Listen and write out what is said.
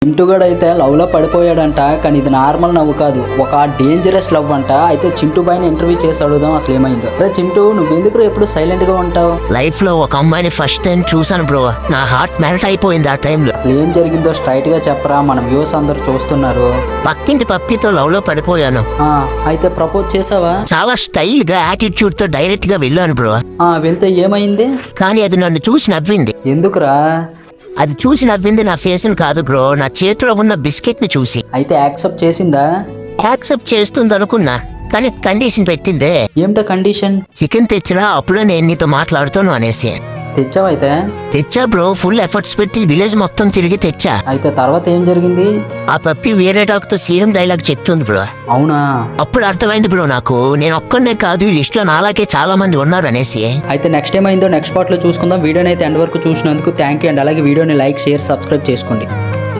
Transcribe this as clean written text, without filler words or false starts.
చింటూ గడు అయితే లవ్ లో పడిపోయాడంట. కానీ ఇది నార్మల్ నవ్వు కాదు, ఒక డేంజరస్ లవ్ అంట. అయితే చింటూ బాయ్ని ఇంటర్వ్యూ చేసి అడుగుదాం అసలు ఏమైందో. అరే చింటూ, నువ్వెందుకు ఎప్పుడు సైలెంట్ గా ఉంటావు? లైఫ్ లో ఒక అమ్మాయిని ఫస్ట్ టైం చూసాను బ్రో, నా హార్ట్ మెల్ట్ అయిపోయింది ఆ టైంలో. అసలు ఏం జరిగిందో స్ట్రైట్ గా చెప్పరా, మన వ్యూస్ అందరు చూస్తున్నారు. పక్కింటి పప్పితో లవ్ లో పడిపోయాను. అయితే ప్రపోజ్ చేసావా? చాలా స్టైల్ గా యాటిట్యూడ్ తో డైరెక్ట్ గా వెళ్ళాను బ్రో. వెళ్తే ఏమైంది? కానీ అది నన్ను చూసి నవ్వింది. ఎందుకురా? అది చూసి నవ్వింది నా ఫేస్ కాదు బ్రో, నా చేతిలో ఉన్న బిస్కెట్ ని చూసి. అయితే యాక్సెప్ట్ చేసిందా? యాక్సెప్ట్ చేస్తుంది అనుకున్నా, కానీ కండిషన్ పెట్టిందే. ఏమిటో కండిషన్? చికెన్ తెచ్చిరా, అప్పుడే నేను నీతో మాట్లాడుతాను అనేసి. తెచ్చావైతే? తెచ్చా బ్రో, ఫుల్ ఎఫర్ట్స్ పెట్టి విలేజ్ మొత్తం తిరిగి తెచ్చా. అయితే తర్వాత ఏం జరిగింది? ఆ పప్పి వేరే డాక్ తో సీఎం డైలాగ్ చెప్తుంది బ్రో. అవునా? అప్పుడు అర్థమైంది బ్రో నాకు, నేను ఒక్కనే కాదు ఈ లిస్ట్ లో నాలాగే చాలా మంది ఉన్నారు అనేసి. అయితే నెక్స్ట్ ఏమైందో నెక్స్ట్ పార్ట్ లో చూసుకుందాం. వీడియోని అయితే ఎండ్ వరకు చూసినందుకు థ్యాంక్ యూ. అండ్ అలాగే వీడియోని లైక్, షేర్, సబ్స్క్రైబ్ చేసుకోండి.